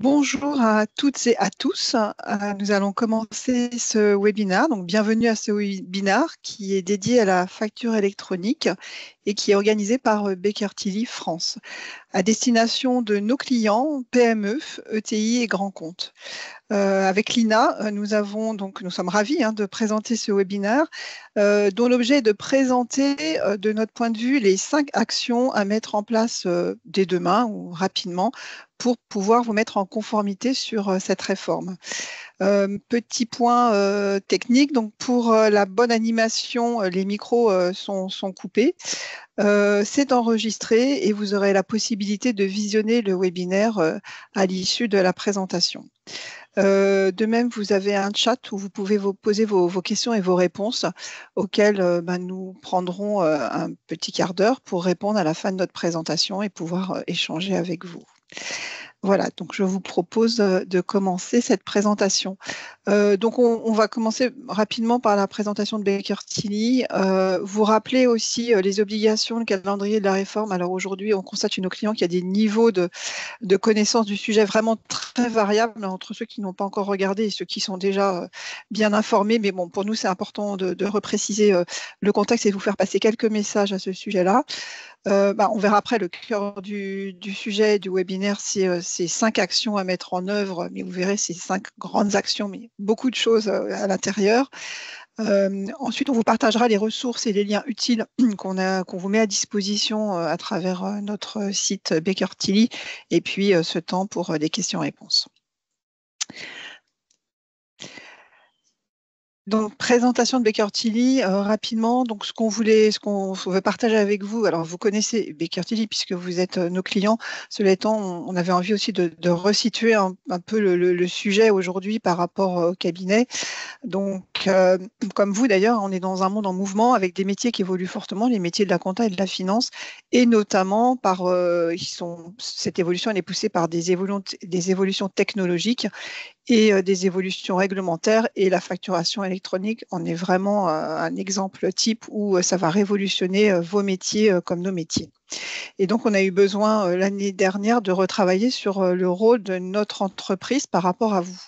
Bonjour à toutes et à tous. Nous allons commencer ce webinaire. Donc, bienvenue à ce webinaire qui est dédié à la facture électronique et qui est organisé par Baker Tilly France à destination de nos clients PME, ETI et grands comptes. Avec Lina, nous sommes ravis de présenter ce webinaire dont l'objet est de présenter de notre point de vue les 5 actions à mettre en place dès demain ou rapidement pour pouvoir vous mettre en conformité sur cette réforme. Petit point technique, donc pour la bonne animation, les micros sont coupés. C'est enregistré et vous aurez la possibilité de visionner le webinaire à l'issue de la présentation. De même, vous avez un chat où vous pouvez vous poser vos questions et vos réponses auxquelles nous prendrons un petit quart d'heure pour répondre à la fin de notre présentation et pouvoir échanger avec vous. Voilà, donc je vous propose de commencer cette présentation. Donc on va commencer rapidement par la présentation de Baker Tilly. Vous rappelez aussi les obligations, le calendrier de la réforme. Alors aujourd'hui, on constate chez nos clients qu'il y a des niveaux de connaissance du sujet vraiment très variables entre ceux qui n'ont pas encore regardé et ceux qui sont déjà bien informés. Mais bon, pour nous, c'est important de repréciser le contexte et de vous faire passer quelques messages à ce sujet-là. On verra après le cœur du sujet du webinaire, c'est ces 5 actions à mettre en œuvre, mais vous verrez ces 5 grandes actions, mais beaucoup de choses à l'intérieur. Ensuite, on vous partagera les ressources et les liens utiles qu'on vous met à disposition à travers notre site Baker Tilly, et puis ce temps pour des questions-réponses. Donc, présentation de Baker Tilly, rapidement. Donc, ce qu'on veut partager avec vous, alors vous connaissez Baker Tilly puisque vous êtes nos clients. Cela étant, on avait envie aussi de resituer un peu le sujet aujourd'hui par rapport au cabinet. Donc, comme vous d'ailleurs, on est dans un monde en mouvement avec des métiers qui évoluent fortement, les métiers de la compta et de la finance, et notamment cette évolution elle est poussée par des évolutions technologiques et des évolutions réglementaires, et la facturation électronique en est vraiment un exemple type où ça va révolutionner vos métiers comme nos métiers. Et donc, on a eu besoin l'année dernière de retravailler sur le rôle de notre entreprise par rapport à vous.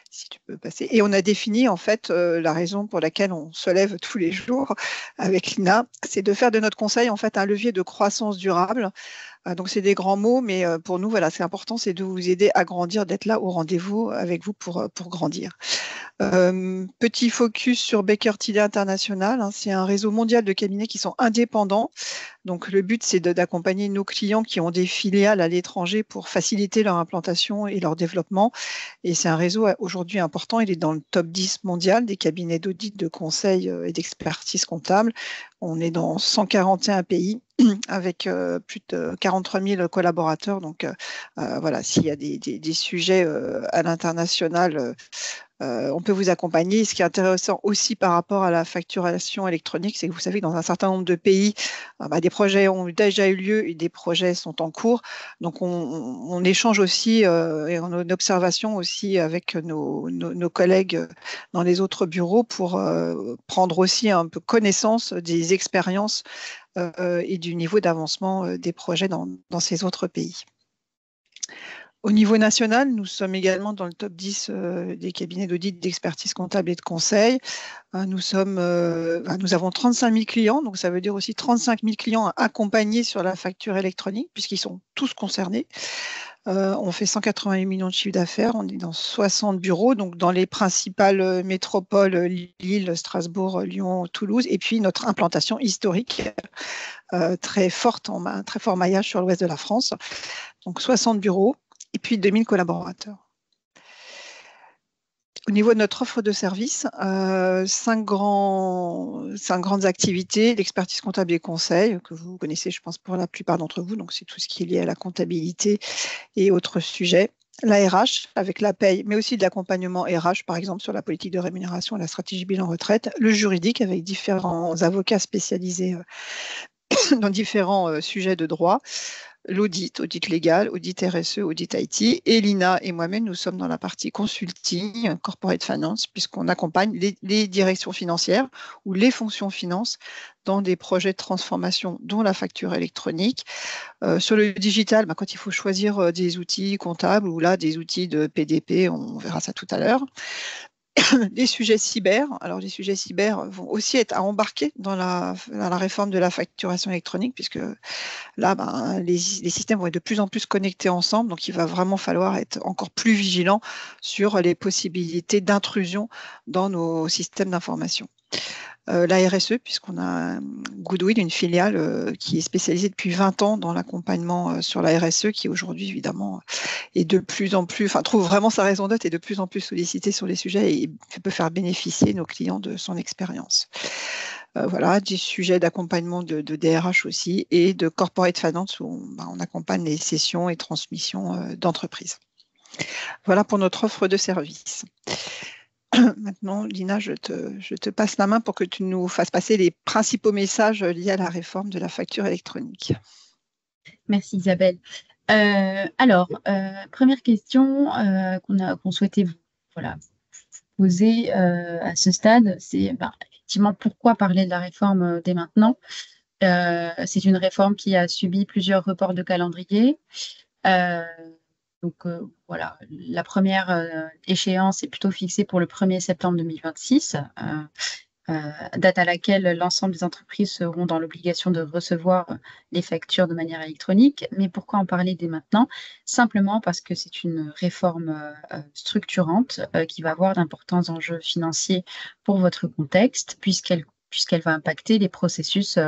Si tu peux passer. Et on a défini en fait la raison pour laquelle on se lève tous les jours avec Lina, c'est de faire de notre conseil en fait un levier de croissance durable. Donc c'est des grands mots, mais pour nous, voilà, c'est important, c'est de vous aider à grandir, d'être là au rendez-vous avec vous pour grandir. Petit focus sur Baker Tilly International, c'est un réseau mondial de cabinets qui sont indépendants. Donc le but, c'est d'accompagner nos clients qui ont des filiales à l'étranger pour faciliter leur implantation et leur développement. Et c'est un réseau aujourd'hui important, il est dans le top 10 mondial des cabinets d'audit, de conseil et d'expertise comptable. On est dans 141 pays avec plus de 43 000 collaborateurs. Donc voilà, s'il y a des sujets à l'international, on peut vous accompagner. Ce qui est intéressant aussi par rapport à la facturation électronique, c'est que vous savez que dans un certain nombre de pays, des projets ont déjà eu lieu et des projets sont en cours. Donc, on échange aussi et on a une observation aussi avec nos collègues dans les autres bureaux pour prendre aussi un peu connaissance des expériences et du niveau d'avancement des projets dans ces autres pays. Au niveau national, nous sommes également dans le top 10 des cabinets d'audit, d'expertise comptable et de conseil. Nous avons 35 000 clients, donc ça veut dire aussi 35 000 clients accompagnés sur la facture électronique, puisqu'ils sont tous concernés. On fait 188 millions de chiffre d'affaires, on est dans 60 bureaux, donc dans les principales métropoles, Lille, Strasbourg, Lyon, Toulouse, et puis notre implantation historique très forte, un très fort maillage sur l'ouest de la France. Donc 60 bureaux et puis 2000 collaborateurs. Au niveau de notre offre de services, 5 grandes activités, l'expertise comptable et conseil, que vous connaissez, je pense, pour la plupart d'entre vous. Donc, c'est tout ce qui est lié à la comptabilité et autres sujets. La RH, avec la paye, mais aussi de l'accompagnement RH, par exemple, sur la politique de rémunération et la stratégie bilan retraite. Le juridique, avec différents avocats spécialisés dans différents sujets de droit. l'audit, audit légal, audit RSE, audit IT. Et Lina et moi-même, nous sommes dans la partie consulting, corporate finance, puisqu'on accompagne les directions financières ou les fonctions finance dans des projets de transformation, dont la facture électronique. Sur le digital, quand il faut choisir des outils comptables ou là des outils de PDP, on verra ça tout à l'heure. Les sujets cyber, alors les sujets cyber vont aussi être à embarquer dans la réforme de la facturation électronique, puisque là, les systèmes vont être de plus en plus connectés ensemble, donc il va vraiment falloir être encore plus vigilant sur les possibilités d'intrusion dans nos systèmes d'information. La RSE, puisqu'on a Goodwill, une filiale qui est spécialisée depuis 20 ans dans l'accompagnement sur la RSE, qui aujourd'hui, évidemment, est de plus en plus, trouve vraiment sa raison d'être et de plus en plus sollicitée sur les sujets et peut faire bénéficier nos clients de son expérience. Voilà, des sujets d'accompagnement de DRH aussi et de corporate finance où on accompagne les cessions et transmissions d'entreprises. Voilà pour notre offre de service. Maintenant, Lina, je te passe la main pour que tu nous fasses passer les principaux messages liés à la réforme de la facture électronique. Merci Isabelle. Première question qu'on souhaitait poser à ce stade, c'est effectivement pourquoi parler de la réforme dès maintenant. C'est une réforme qui a subi plusieurs reports de calendrier. La première échéance est plutôt fixée pour le 1er septembre 2026, date à laquelle l'ensemble des entreprises seront dans l'obligation de recevoir les factures de manière électronique. Mais pourquoi en parler dès maintenant? Simplement parce que c'est une réforme structurante qui va avoir d'importants enjeux financiers pour votre contexte, puisqu'elle va impacter les processus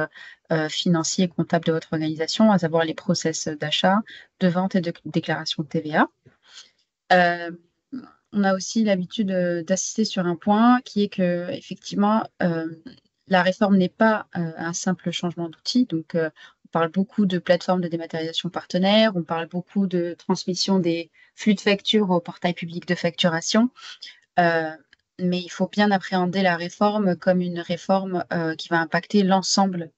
financiers et comptables de votre organisation, à savoir les process d'achat, de vente et de déclaration de TVA. On a aussi l'habitude d'assister sur un point qui est que, effectivement, la réforme n'est pas un simple changement d'outil. Donc, on parle beaucoup de plateformes de dématérialisation partenaires, on parle beaucoup de transmission des flux de factures au portail public de facturation. Mais il faut bien appréhender la réforme comme une réforme qui va impacter l'ensemble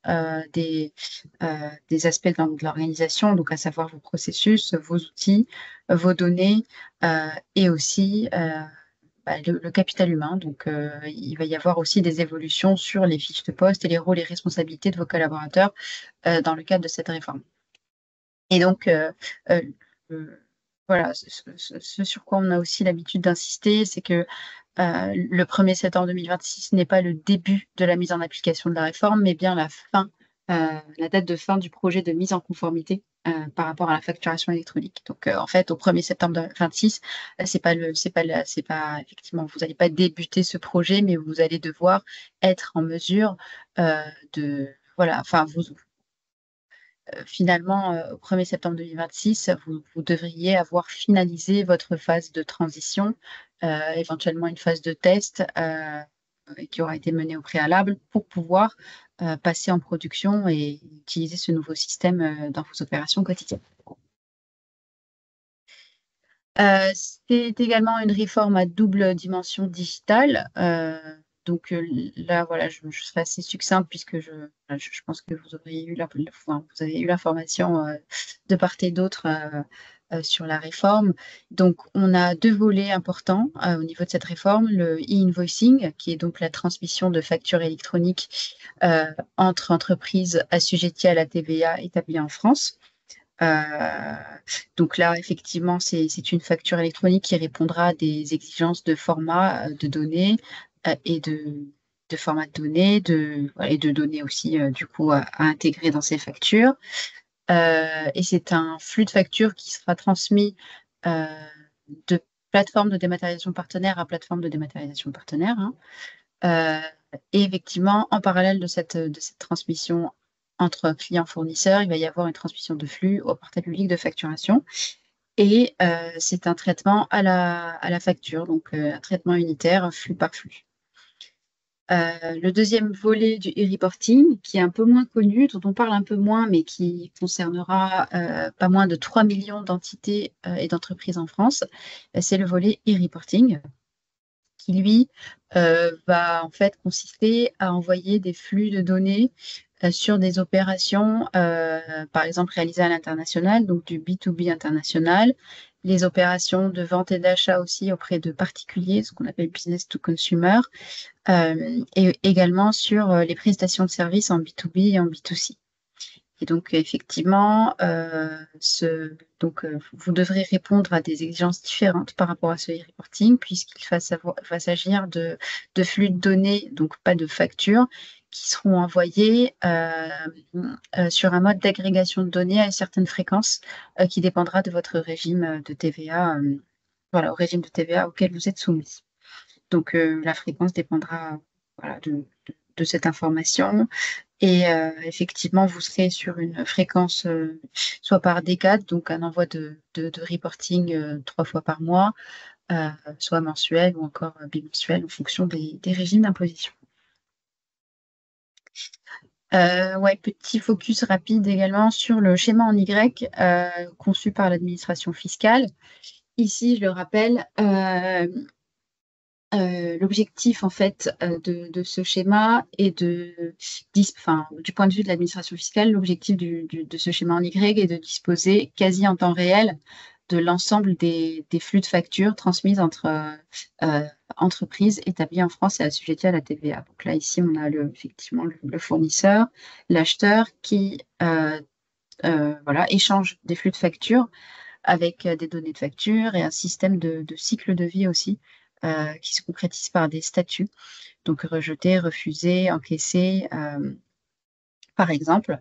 des aspects de l'organisation, donc à savoir vos processus, vos outils, vos données et aussi le capital humain. Donc, il va y avoir aussi des évolutions sur les fiches de poste et les rôles et responsabilités de vos collaborateurs dans le cadre de cette réforme. Et donc, voilà, ce sur quoi on a aussi l'habitude d'insister, c'est que le 1er septembre 2026 n'est pas le début de la mise en application de la réforme, mais bien la date de fin du projet de mise en conformité par rapport à la facturation électronique. Donc, en fait, au 1er septembre 2026, effectivement, vous n'allez pas débuter ce projet, mais vous allez devoir être en mesure finalement, au 1er septembre 2026, vous devriez avoir finalisé votre phase de transition, éventuellement une phase de test qui aura été menée au préalable pour pouvoir passer en production et utiliser ce nouveau système dans vos opérations quotidiennes. C'est également une réforme à double dimension digitale. Donc là, voilà, je serai assez succincte puisque je pense que vous avez eu l'information de part et d'autre sur la réforme. Donc, on a deux volets importants au niveau de cette réforme. Le e-invoicing, qui est donc la transmission de factures électroniques entre entreprises assujetties à la TVA établies en France. Donc là, effectivement, c'est une facture électronique qui répondra à des exigences de format de données et de format de données, et de données aussi, du coup, à intégrer dans ces factures. Et c'est un flux de factures qui sera transmis de plateforme de dématérialisation partenaire à plateforme de dématérialisation partenaire. Et effectivement, en parallèle de cette transmission entre clients-fournisseurs, il va y avoir une transmission de flux au portail public de facturation. Et c'est un traitement à la facture, donc un traitement unitaire, flux par flux. Le deuxième volet du e-reporting, qui est un peu moins connu, dont on parle un peu moins, mais qui concernera pas moins de 3 millions d'entités et d'entreprises en France, c'est le volet e-reporting, qui, lui, va en fait consister à envoyer des flux de données sur des opérations, par exemple réalisées à l'international, donc du B2B international, les opérations de vente et d'achat aussi auprès de particuliers, ce qu'on appelle business to consumer, et également sur les prestations de services en B2B et en B2C. Et donc, effectivement, vous devrez répondre à des exigences différentes par rapport à ce e-reporting, puisqu'il va s'agir de flux de données, donc pas de factures, qui seront envoyés sur un mode d'agrégation de données à une certaine fréquence qui dépendra de votre régime de TVA, voilà, au régime de TVA auquel vous êtes soumis. Donc, la fréquence dépendra voilà, de cette information. Et effectivement, vous serez sur une fréquence soit par décade, donc un envoi de reporting 3 fois par mois, soit mensuel ou encore bimensuel en fonction des régimes d'imposition. Ouais, petit focus rapide également sur le schéma en Y conçu par l'administration fiscale. Ici, je le rappelle, l'objectif en fait de ce schéma est du point de vue de l'administration fiscale, l'objectif de ce schéma en Y est de disposer quasi en temps réel de l'ensemble des flux de factures transmises entre entreprises établies en France et assujetties à la TVA. Donc là, ici, on a effectivement le fournisseur, l'acheteur qui voilà, échange des flux de factures avec des données de facture et un système de cycle de vie aussi qui se concrétise par des statuts, donc rejeter, refuser, encaisser, par exemple,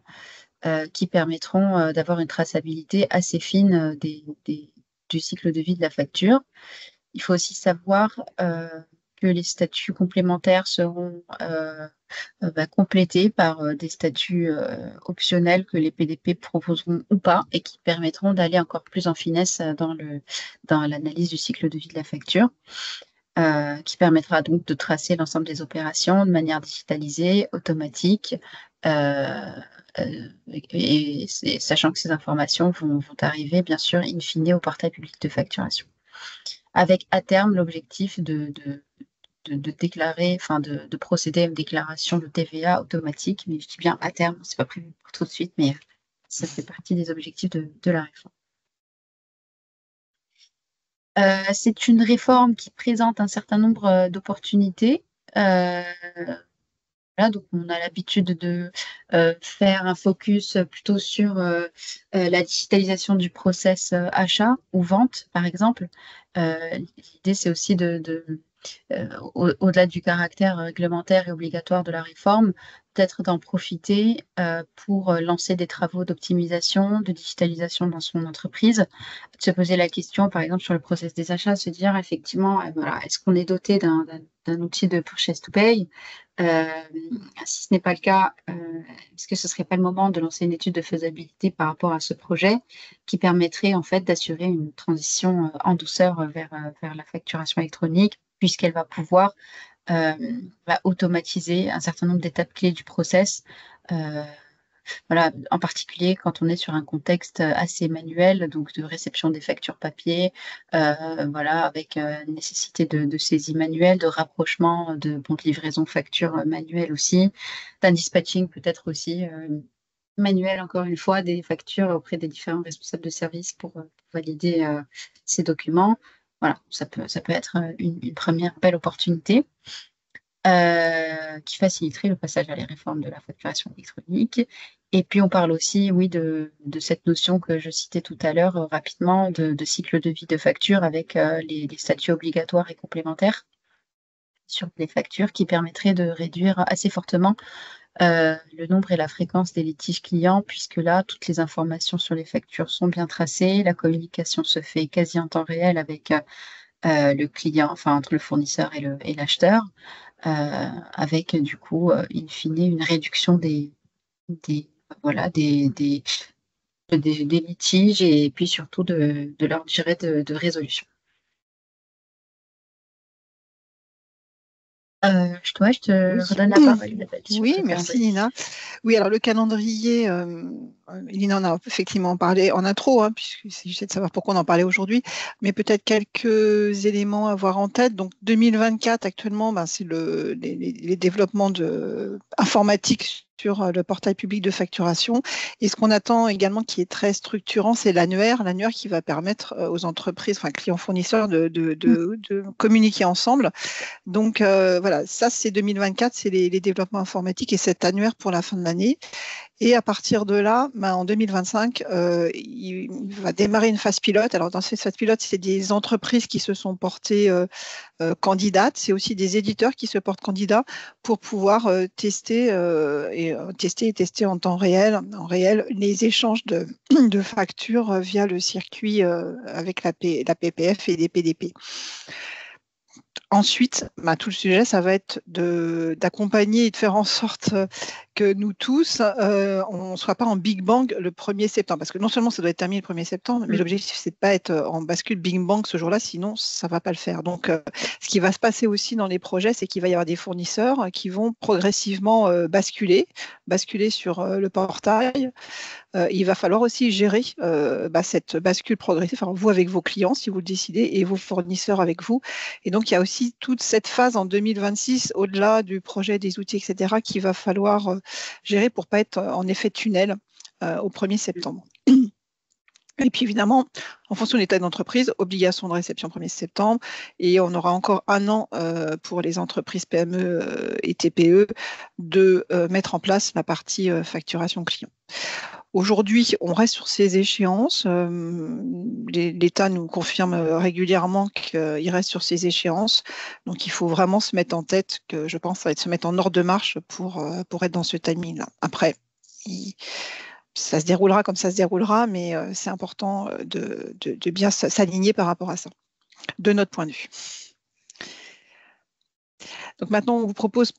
qui permettront d'avoir une traçabilité assez fine du cycle de vie de la facture. Il faut aussi savoir que les statuts complémentaires seront complétés par des statuts optionnels que les PDP proposeront ou pas et qui permettront d'aller encore plus en finesse dans l'analyse du cycle de vie de la facture. Qui permettra donc de tracer l'ensemble des opérations de manière digitalisée, automatique, et sachant que ces informations vont arriver, bien sûr, in fine, au portail public de facturation. Avec à terme l'objectif de déclarer, enfin de procéder à une déclaration de TVA automatique, mais je dis bien à terme, c'est pas prévu pour tout de suite, mais ça fait partie des objectifs de la réforme. C'est une réforme qui présente un certain nombre d'opportunités. Voilà, donc on a l'habitude de faire un focus plutôt sur la digitalisation du process achat ou vente, par exemple. L'idée, c'est aussi au-delà du caractère réglementaire et obligatoire de la réforme, peut-être d'en profiter pour lancer des travaux d'optimisation, de digitalisation dans son entreprise, de se poser la question, par exemple, sur le process des achats, se dire effectivement, voilà, est-ce qu'on est doté d'un outil de purchase to pay? Si ce n'est pas le cas, est-ce que ce ne serait pas le moment de lancer une étude de faisabilité par rapport à ce projet qui permettrait en fait d'assurer une transition en douceur vers la facturation électronique, puisqu'elle va pouvoir automatiser un certain nombre d'étapes clés du process. Voilà, en particulier quand on est sur un contexte assez manuel, donc de réception des factures papier, voilà, avec nécessité de saisie manuelle, de rapprochement de livraison facture manuelle aussi, d'un dispatching peut-être aussi manuel, encore une fois, des factures auprès des différents responsables de service pour valider ces documents. Voilà, ça peut être une première belle opportunité. Qui faciliterait le passage à les réformes de la facturation électronique. Et puis, on parle aussi, oui, de cette notion que je citais tout à l'heure rapidement, de cycle de vie de facture avec les statuts obligatoires et complémentaires sur les factures qui permettraient de réduire assez fortement le nombre et la fréquence des litiges clients, puisque là, toutes les informations sur les factures sont bien tracées, la communication se fait quasi en temps réel avec le client, enfin entre le fournisseur et l'acheteur. Avec du coup, in fine, une réduction des litiges et puis surtout de leur durée de résolution. Je te Oui. redonne la parole, Isabelle, sur Oui, le merci calendrier. Nina. Oui, alors le calendrier, Nina en a effectivement parlé en intro, hein, puisque c'est juste de savoir pourquoi on en parlait aujourd'hui, mais peut-être quelques éléments à avoir en tête. Donc 2024, actuellement, ben, c'est les développements informatiques sur le portail public de facturation. Et ce qu'on attend également qui est très structurant, c'est l'annuaire qui va permettre aux entreprises, enfin clients fournisseurs, Mm. de communiquer ensemble. Donc voilà, ça c'est 2024, c'est les développements informatiques et cet annuaire pour la fin de l'année. Et à partir de là, ben, en 2025, il va démarrer une phase pilote. Alors dans cette phase pilote, c'est des entreprises qui se sont portées candidates, c'est aussi des éditeurs qui se portent candidats pour pouvoir tester et tester en réel les échanges de factures via le circuit avec la PPF et les PDP. Ensuite, bah, tout le sujet, ça va être d'accompagner et de faire en sorte que nous tous, on ne soit pas en Big Bang le 1er septembre. Parce que non seulement ça doit être terminé le 1er septembre, mais Mm. l'objectif, c'est de pas être en bascule Big Bang ce jour-là, sinon ça ne va pas le faire. Donc, ce qui va se passer aussi dans les projets, c'est qu'il va y avoir des fournisseurs qui vont progressivement basculer sur le portail. Il va falloir aussi gérer cette bascule progressive, enfin, vous avec vos clients si vous le décidez et vos fournisseurs avec vous. Et donc, il y a aussi toute cette phase en 2026, au-delà du projet des outils, etc., qu'il va falloir gérer pour ne pas être en effet tunnel au 1er septembre. Et puis évidemment, en fonction de l'état d'entreprise, obligation de réception 1er septembre, et on aura encore un an pour les entreprises PME et TPE de mettre en place la partie facturation client. Aujourd'hui, on reste sur ces échéances. L'État nous confirme régulièrement qu'il reste sur ces échéances. Donc, il faut vraiment se mettre en tête que je pense ça va être se mettre en ordre de marche pour être dans ce timing-là. Après, ça se déroulera comme ça se déroulera, mais c'est important de bien s'aligner par rapport à ça, de notre point de vue. Donc maintenant, on vous propose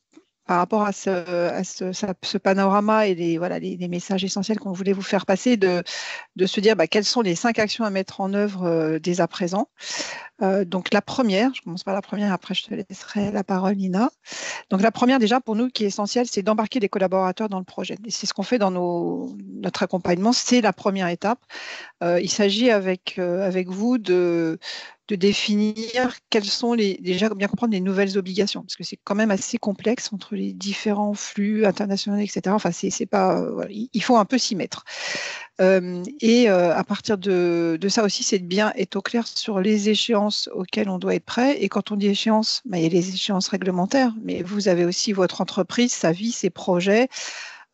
par rapport à ce panorama et les messages essentiels qu'on voulait vous faire passer, de se dire quelles sont les 5 actions à mettre en œuvre dès à présent. Donc la première, je commence par la première, après je te laisserai la parole, Nina. Donc la première déjà pour nous qui est essentielle, c'est d'embarquer les collaborateurs dans le projet. Et c'est ce qu'on fait dans notre accompagnement, c'est la première étape. Il s'agit avec vous de définir quelles sont déjà bien comprendre les nouvelles obligations, parce que c'est quand même assez complexe entre les différents flux internationaux, etc. Enfin, c'est pas, voilà, il faut un peu s'y mettre. À partir de ça aussi, c'est de bien être au clair sur les échéances auxquelles on doit être prêt. Et quand on dit échéances, il y a les échéances réglementaires, mais vous avez aussi votre entreprise, sa vie, ses projets.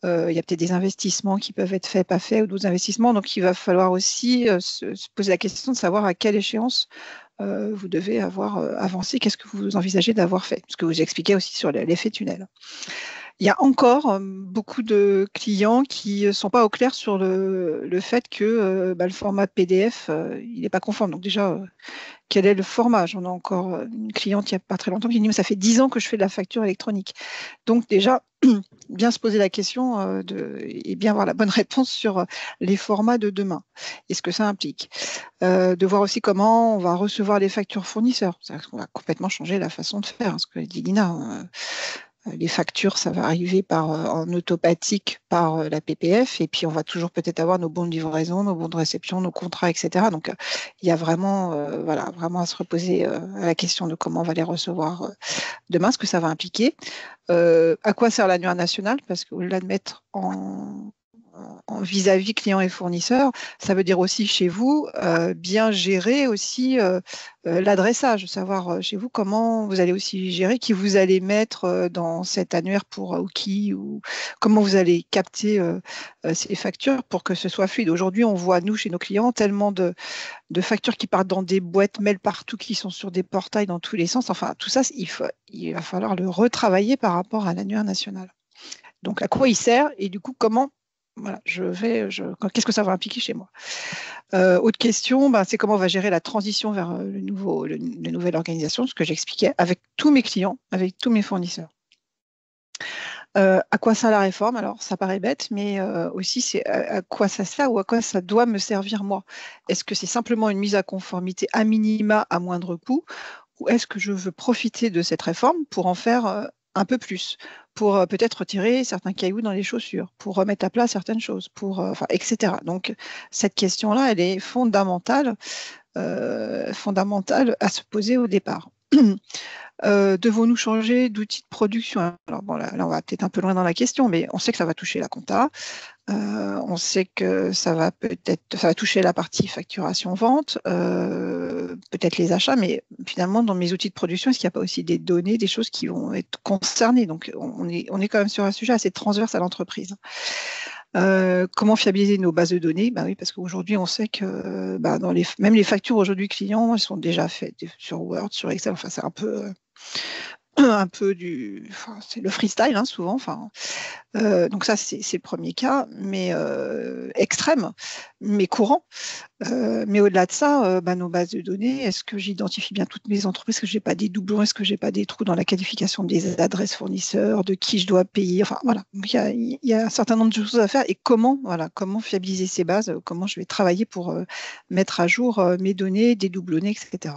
Il y a peut-être des investissements qui peuvent être faits, pas faits, ou d'autres investissements. Donc, il va falloir aussi se poser la question de savoir à quelle échéance vous devez avoir avancé. Qu'est-ce que vous envisagez d'avoir fait? Ce que vous expliquez aussi sur l'effet tunnel. Il y a encore beaucoup de clients qui ne sont pas au clair sur le fait que le format PDF, il n'est pas conforme. Donc déjà, quel est le format? J'en ai encore une cliente il n'y a pas très longtemps qui me dit, mais ça fait 10 ans que je fais de la facture électronique. Donc déjà, bien se poser la question et bien avoir la bonne réponse sur les formats de demain et ce que ça implique. De voir aussi comment on va recevoir les factures fournisseurs. C'est-à-dire qu'on va complètement changer la façon de faire, ce que dit Lina. Les factures, ça va arriver en automatique par la PPF, et puis on va toujours peut-être avoir nos bons de livraison, nos bons de réception, nos contrats, etc. Donc, il y a vraiment, vraiment à se reposer à la question de comment on va les recevoir demain, ce que ça va impliquer. À quoi sert l'annuaire national? Parce qu'au-delà de mettre en vis-à-vis clients et fournisseurs, ça veut dire aussi chez vous bien gérer aussi l'adressage, savoir chez vous comment vous allez aussi gérer qui vous allez mettre dans cet annuaire ou qui, ou comment vous allez capter ces factures pour que ce soit fluide. Aujourd'hui, on voit, nous, chez nos clients, tellement de factures qui partent dans des boîtes mail partout, qui sont sur des portails dans tous les sens. Enfin, tout ça, il va falloir le retravailler par rapport à l'annuaire national. Donc, à quoi il sert et du coup, comment voilà, qu'est-ce que ça va impliquer chez moi? Autre question, c'est comment on va gérer la transition vers la nouvelle organisation, ce que j'expliquais avec tous mes clients, avec tous mes fournisseurs. À quoi sert la réforme? Alors, ça paraît bête, mais aussi, c'est à quoi ça sert ou à quoi ça doit me servir moi? Est-ce que c'est simplement une mise à conformité à minima à moindre coût? ou est-ce que je veux profiter de cette réforme pour en faire un peu plus, pour peut-être retirer certains cailloux dans les chaussures, pour remettre à plat certaines choses, etc. Donc, cette question-là, elle est fondamentale à se poser au départ. Devons-nous changer d'outil de production? Alors bon, là, on va peut-être un peu loin dans la question, mais on sait que ça va toucher la compta. On sait que ça va toucher la partie facturation-vente, peut-être les achats, mais finalement, dans mes outils de production, est-ce qu'il n'y a pas aussi des données, des choses qui vont être concernées? Donc, on est quand même sur un sujet assez transverse à l'entreprise. Comment fiabiliser nos bases de données? Oui, parce qu'aujourd'hui, on sait que même les factures aujourd'hui clients, elles sont déjà faites sur Word, sur Excel. Enfin, c'est un peu c'est le freestyle souvent. Donc ça, c'est le premier cas, mais extrême, mais courant. Mais au-delà de ça, nos bases de données, est-ce que j'identifie bien toutes mes entreprises? Est-ce que je n'ai pas des doublons? Est-ce que je n'ai pas des trous dans la qualification des adresses fournisseurs, de qui je dois payer? Enfin, voilà. Donc, il y a un certain nombre de choses à faire. Et comment fiabiliser ces bases? Comment je vais travailler pour mettre à jour mes données, dédoublonner, etc.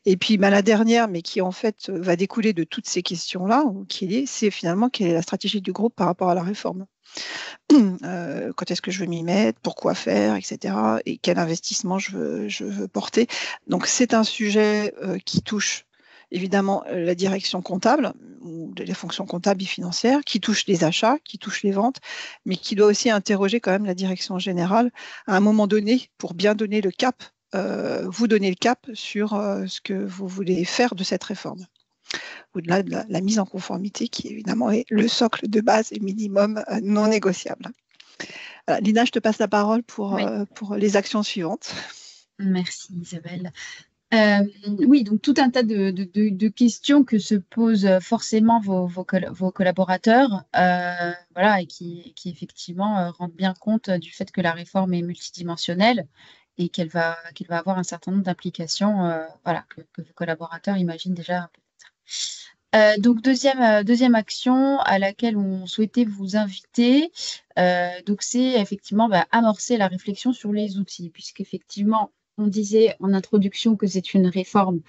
Et puis, la dernière, mais qui en fait va découler de toutes ces questions-là, c'est finalement quelle est la stratégie du groupe par rapport à la réforme. Quand est-ce que je veux m'y mettre, pourquoi faire, etc. Et quel investissement je veux porter. Donc, c'est un sujet qui touche évidemment la direction comptable, ou les fonctions comptables et financières, qui touche les achats, qui touche les ventes, mais qui doit aussi interroger quand même la direction générale à un moment donné pour bien donner le cap, vous donner le cap sur ce que vous voulez faire de cette réforme, au-delà de la mise en conformité qui évidemment est le socle de base et minimum non négociable. Voilà, Lina, je te passe la parole pour les actions suivantes. Merci Isabelle. Oui, donc tout un tas de questions que se posent forcément vos collaborateurs, et qui effectivement rendent bien compte du fait que la réforme est multidimensionnelle et qu'elle va avoir un certain nombre d'implications, que vos collaborateurs imaginent déjà peut-être. Donc deuxième action à laquelle on souhaitait vous inviter, donc c'est effectivement amorcer la réflexion sur les outils, puisqu'effectivement on disait en introduction que c'est une réforme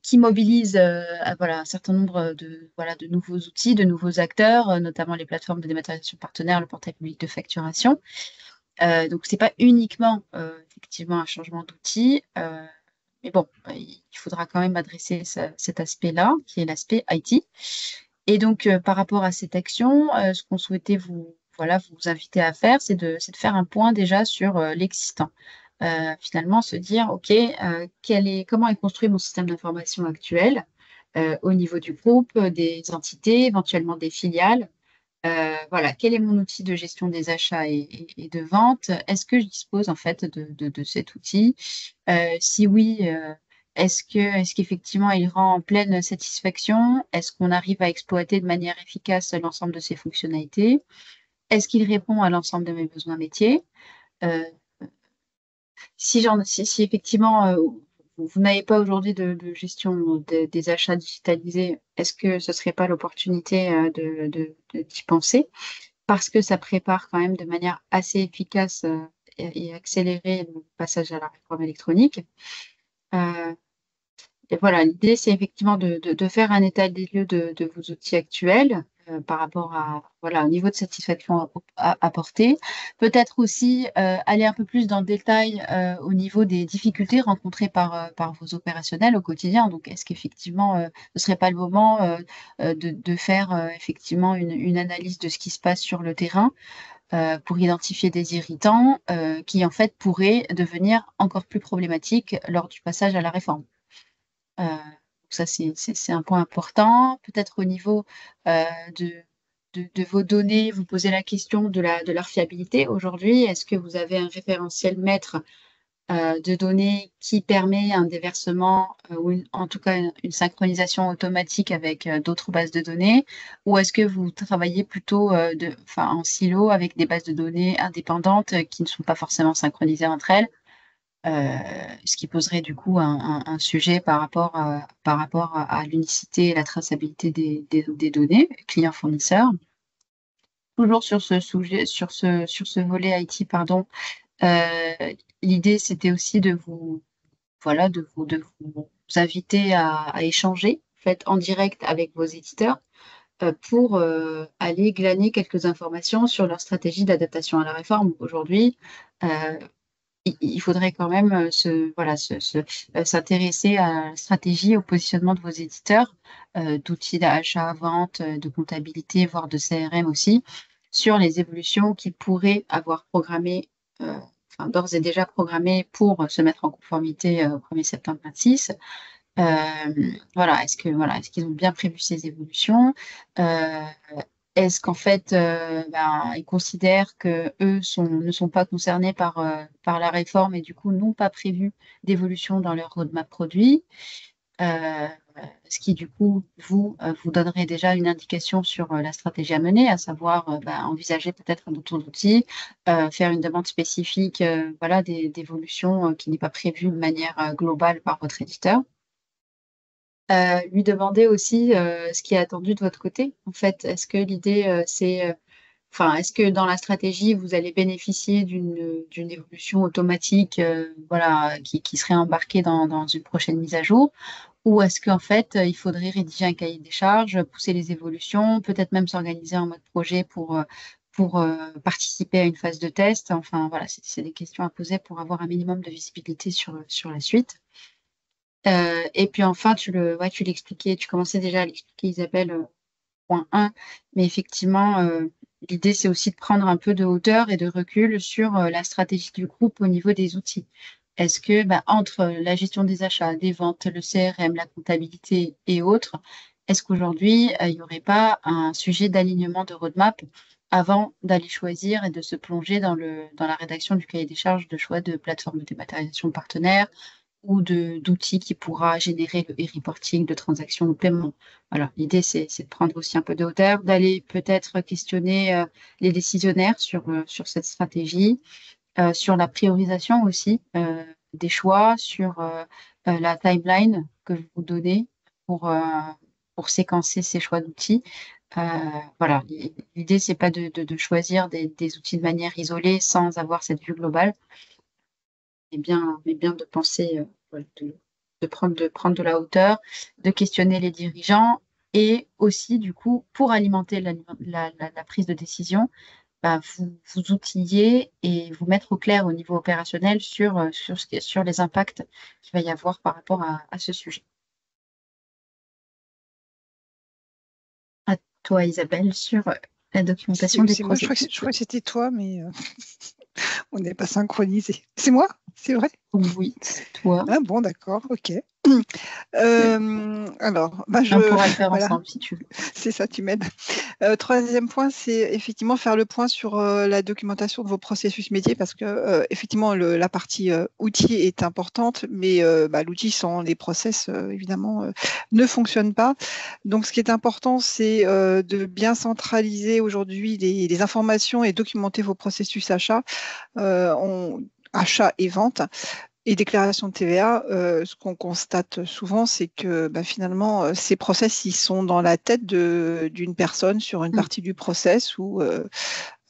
qui mobilise un certain nombre de nouveaux outils, de nouveaux acteurs, notamment les plateformes de dématérialisation partenaire, le portail public de facturation. Donc c'est pas uniquement effectivement un changement d'outil, mais bon, il faudra quand même adresser cet aspect-là, qui est l'aspect IT. Et donc par rapport à cette action, ce qu'on souhaitait vous inviter à faire, c'est de faire un point déjà sur l'existant. Finalement, se dire, OK, comment est construit mon système d'information actuel au niveau du groupe, des entités, éventuellement des filiales. Quel est mon outil de gestion des achats et de vente? Est-ce que je dispose en fait de cet outil? Si oui, est-ce qu'effectivement il rend en pleine satisfaction? Est-ce qu'on arrive à exploiter de manière efficace l'ensemble de ses fonctionnalités? Est-ce qu'il répond à l'ensemble de mes besoins métiers? Si effectivement vous n'avez pas aujourd'hui de gestion des achats digitalisés, est-ce que ce ne serait pas l'opportunité d'y penser? Parce que ça prépare quand même de manière assez efficace et accélérée le passage à la réforme électronique. Et voilà, l'idée, c'est effectivement de faire un état des lieux de vos outils actuels par rapport au niveau de satisfaction apporté. Peut-être aussi aller un peu plus dans le détail au niveau des difficultés rencontrées par vos opérationnels au quotidien. Donc, est-ce qu'effectivement, ce ne serait pas le moment de faire effectivement une analyse de ce qui se passe sur le terrain pour identifier des irritants qui, en fait, pourraient devenir encore plus problématiques lors du passage à la réforme. Ça, c'est un point important. Peut-être au niveau de vos données, vous posez la question de leur fiabilité aujourd'hui. Est-ce que vous avez un référentiel maître de données qui permet un déversement ou en tout cas une synchronisation automatique avec d'autres bases de données? Ou est-ce que vous travaillez plutôt en silo avec des bases de données indépendantes qui ne sont pas forcément synchronisées entre elles? Ce qui poserait du coup un sujet par rapport à l'unicité et la traçabilité des données clients-fournisseurs. Toujours sur ce sujet, sur ce volet IT, pardon, l'idée c'était aussi de vous inviter à échanger en fait, en direct avec vos éditeurs pour aller glaner quelques informations sur leur stratégie d'adaptation à la réforme. Aujourd'hui, il faudrait quand même s'intéresser à la stratégie, au positionnement de vos éditeurs, d'outils d'achat, vente, de comptabilité, voire de CRM aussi, sur les évolutions qu'ils pourraient avoir programmées, d'ores et déjà programmées pour se mettre en conformité au 1er septembre 26. Est-ce qu'ils ont bien prévu ces évolutions? Euh, Est-ce qu'en fait, ils considèrent que eux ne sont pas concernés par la réforme et du coup n'ont pas prévu d'évolution dans leur roadmap produit? Euh, Ce qui du coup vous donnerait déjà une indication sur la stratégie à mener, à savoir envisager peut-être un autre outil, faire une demande spécifique d'évolution qui n'est pas prévue de manière globale par votre éditeur. Lui demander aussi ce qui est attendu de votre côté. En fait, est-ce que l'idée, est-ce que dans la stratégie, vous allez bénéficier d'une évolution automatique qui serait embarquée dans une prochaine mise à jour? Ou est-ce qu'en fait, il faudrait rédiger un cahier des charges, pousser les évolutions, peut-être même s'organiser en mode projet pour participer à une phase de test? Enfin, voilà, c'est des questions à poser pour avoir un minimum de visibilité sur la suite. Et puis enfin, tu l'expliquais, tu commençais déjà à l'expliquer, Isabelle, point 1, mais effectivement, l'idée, c'est aussi de prendre un peu de hauteur et de recul sur la stratégie du groupe au niveau des outils. Est-ce que entre la gestion des achats, des ventes, le CRM, la comptabilité et autres, est-ce qu'aujourd'hui, il n'y aurait pas un sujet d'alignement de roadmap avant d'aller choisir et de se plonger dans la rédaction du cahier des charges de choix de plateforme de dématérialisation partenaire ou d'outils qui pourra générer le e-reporting de transactions de paiement. Voilà, l'idée, c'est de prendre aussi un peu de hauteur, d'aller peut-être questionner les décisionnaires sur cette stratégie, sur la priorisation aussi des choix, sur la timeline que vous donnez pour, euh, pour séquencer ces choix d'outils. Voilà, l'idée, c'est pas de choisir des outils de manière isolée sans avoir cette vue globale, mais bien de penser, de prendre de la hauteur, de questionner les dirigeants et aussi, du coup, pour alimenter la prise de décision, vous outiller et vous mettre au clair au niveau opérationnel sur les impacts qu'il va y avoir par rapport à ce sujet. À toi, Isabelle, sur la documentation des C'est moi, je processus. crois que c'était toi, mais on n'est pas synchronisé. C'est moi? C'est vrai? Oui, c'est toi. Ah bon, d'accord, ok. Alors, On pourra le faire voilà, ensemble si tu veux. c'est ça, tu m'aides. Troisième point, c'est effectivement faire le point sur la documentation de vos processus métiers parce que effectivement, la partie outils est importante, mais l'outil sans les process, évidemment, ne fonctionne pas. Donc, ce qui est important, c'est de bien centraliser aujourd'hui les informations et documenter vos processus achats, achat et vente. Et déclaration de TVA, ce qu'on constate souvent, c'est que finalement, ces process, ils sont dans la tête d'une personne sur une partie du process ou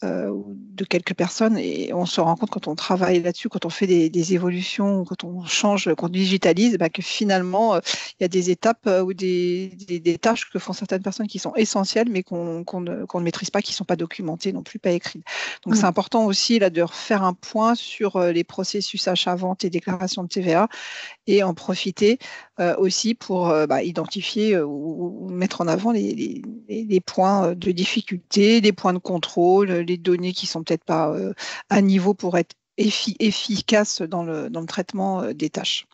de quelques personnes. Et on se rend compte quand on travaille là-dessus, quand on fait des évolutions, quand on change, quand on digitalise, que finalement, il y a des étapes ou des tâches que font certaines personnes qui sont essentielles, mais qu'on ne maîtrise pas, qui ne sont pas documentées non plus, pas écrites. Donc, c'est important aussi là, de refaire un point sur les processus achat-vente et déclaration de TVA et en profiter aussi pour identifier ou mettre en avant les points de difficulté, les points de contrôle, les données qui sont peut-être pas à niveau pour être efficaces dans le traitement des tâches.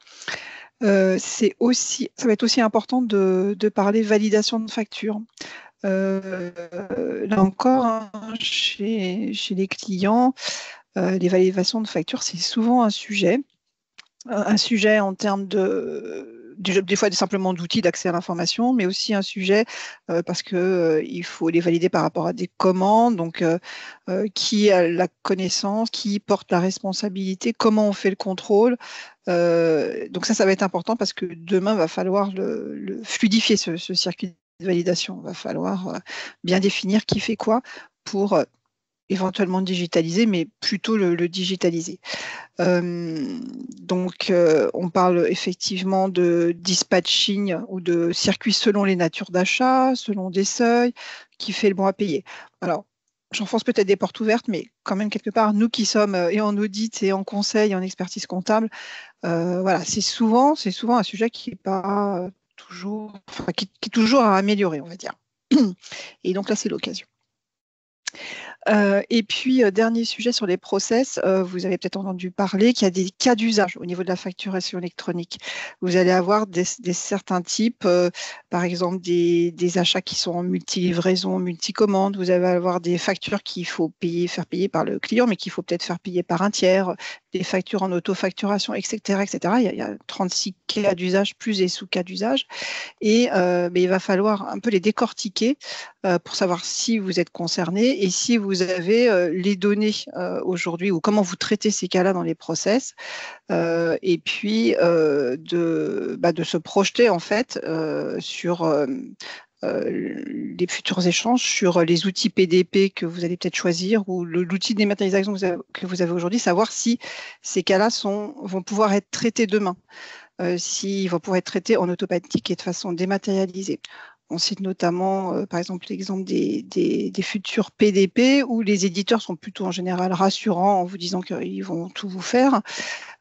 Ça va être aussi important de parler validation de facture. Là encore, hein, chez les clients, les validations de facture, c'est souvent un sujet en termes des fois simplement d'outils d'accès à l'information, mais aussi un sujet parce que il faut les valider par rapport à des commandes, donc qui a la connaissance, qui porte la responsabilité, comment on fait le contrôle. Donc ça va être important parce que demain, va falloir fluidifier ce circuit de validation. Il va falloir bien définir qui fait quoi pour éventuellement digitaliser, mais plutôt le digitaliser. Donc, on parle effectivement de dispatching ou de circuits selon les natures d'achat, selon des seuils, qui fait le bon à payer. Alors, j'enfonce peut-être des portes ouvertes, mais quand même, quelque part, nous qui sommes et en audit et en conseil et en expertise comptable, voilà, c'est souvent un sujet qui n'est pas toujours, enfin, qui est toujours à améliorer, on va dire. Et donc là, c'est l'occasion. Et puis, dernier sujet sur les process, vous avez peut-être entendu parler qu'il y a des cas d'usage au niveau de la facturation électronique. Vous allez avoir des certains types, par exemple des achats qui sont en multi-livraison, multi-commande. Vous allez avoir des factures qu'il faut payer, faire payer par le client, mais qu'il faut peut-être faire payer par un tiers, des factures en auto-facturation, etc., etc. Il y a 36 cas d'usage plus des sous-cas d'usage. Et mais il va falloir un peu les décortiquer pour savoir si vous êtes concerné et si vous avez les données aujourd'hui ou comment vous traitez ces cas-là dans les process. Et puis de se projeter en fait sur les futurs échanges, sur les outils PDP que vous allez peut-être choisir ou l'outil de dématérialisation que vous avez aujourd'hui, savoir si ces cas-là vont pouvoir être traités demain, s'ils vont pouvoir être traités en automatique et de façon dématérialisée. On cite notamment, par exemple, l'exemple des futurs PDP où les éditeurs sont plutôt en général rassurants en vous disant qu'ils vont tout vous faire.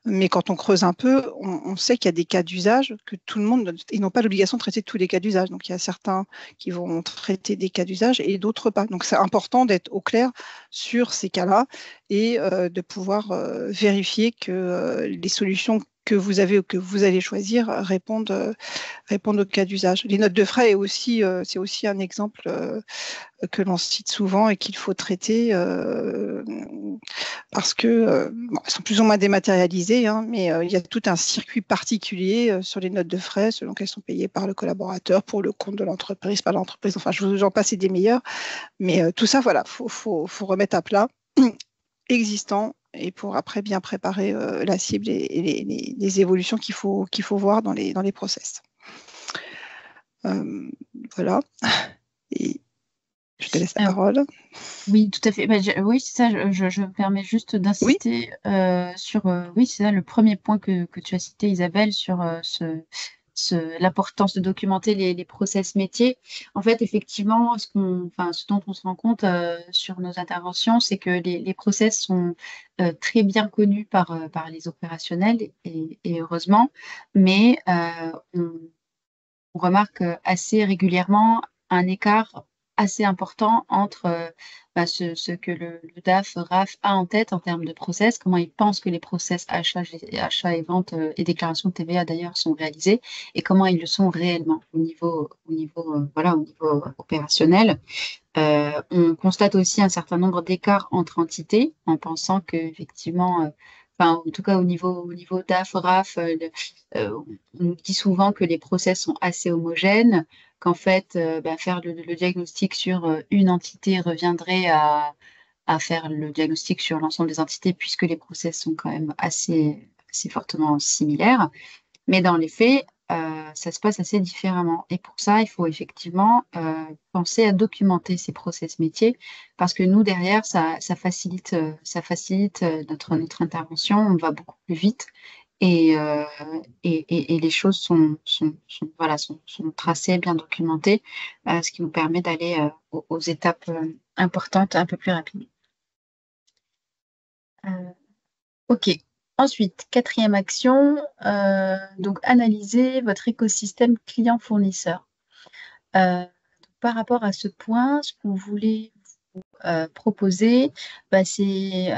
Mais quand on creuse un peu, on sait qu'il y a des cas d'usage que tout le monde, ils n'ont pas l'obligation de traiter tous les cas d'usage. Donc il y a certains qui vont traiter des cas d'usage et d'autres pas. Donc c'est important d'être au clair sur ces cas-là et de pouvoir vérifier que les solutions que vous avez ou que vous allez choisir répondent aux cas d'usage. Les notes de frais c'est aussi un exemple que l'on cite souvent et qu'il faut traiter parce que elles sont plus ou moins dématérialisées, hein, mais il y a tout un circuit particulier sur les notes de frais selon qu'elles sont payées par le collaborateur, pour le compte de l'entreprise, par l'entreprise. Enfin, je vous en passe et des meilleurs. Mais tout ça, voilà, faut remettre à plat existant et pour après bien préparer la cible et les évolutions qu'il faut voir dans les process. Voilà. Et je te laisse la parole. Oui, tout à fait. Bah, oui, c'est ça. Je me permets juste Oui. d'insister sur, oui, c'est ça, le premier point que tu as cité, Isabelle, sur l'importance de documenter les process métiers. En fait, effectivement, ce dont on se rend compte sur nos interventions, c'est que les process sont très bien connus par les opérationnels et heureusement, mais on remarque assez régulièrement un écart assez important entre ce que le DAF, RAF a en tête en termes de process, comment il pense que les process achats et ventes et déclaration de TVA d'ailleurs sont réalisés, et comment ils le sont réellement voilà, au niveau opérationnel. On constate aussi un certain nombre d'écarts entre entités en pensant que effectivement, enfin, en tout cas au niveau DAF, RAF, on nous dit souvent que les process sont assez homogènes, qu'en fait, faire le diagnostic sur une entité reviendrait à faire le diagnostic sur l'ensemble des entités puisque les process sont quand même assez fortement similaires. Mais dans les faits, ça se passe assez différemment. Et pour ça, il faut effectivement penser à documenter ces process métiers parce que nous, derrière, ça facilite notre intervention. On va beaucoup plus vite et les choses sont tracées, bien documentées, ce qui nous permet d'aller aux étapes importantes un peu plus rapidement. Ok. Ensuite, quatrième action, donc analyser votre écosystème client-fournisseur. Par rapport à ce point, ce qu'on voulait proposer, c'est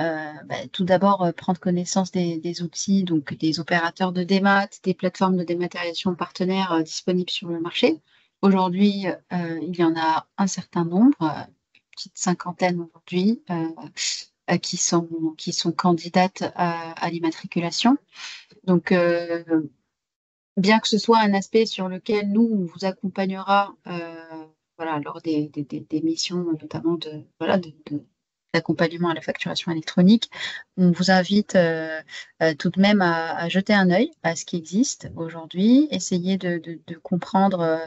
tout d'abord prendre connaissance des outils, donc des opérateurs de démat, des plateformes de dématérialisation partenaires disponibles sur le marché. Aujourd'hui, il y en a un certain nombre, une petite cinquantaine aujourd'hui, qui sont candidates à l'immatriculation. Donc, bien que ce soit un aspect sur lequel nous, on vous accompagnera lors des missions, notamment d'accompagnement à la facturation électronique. On vous invite tout de même à jeter un œil à ce qui existe aujourd'hui, essayer de comprendre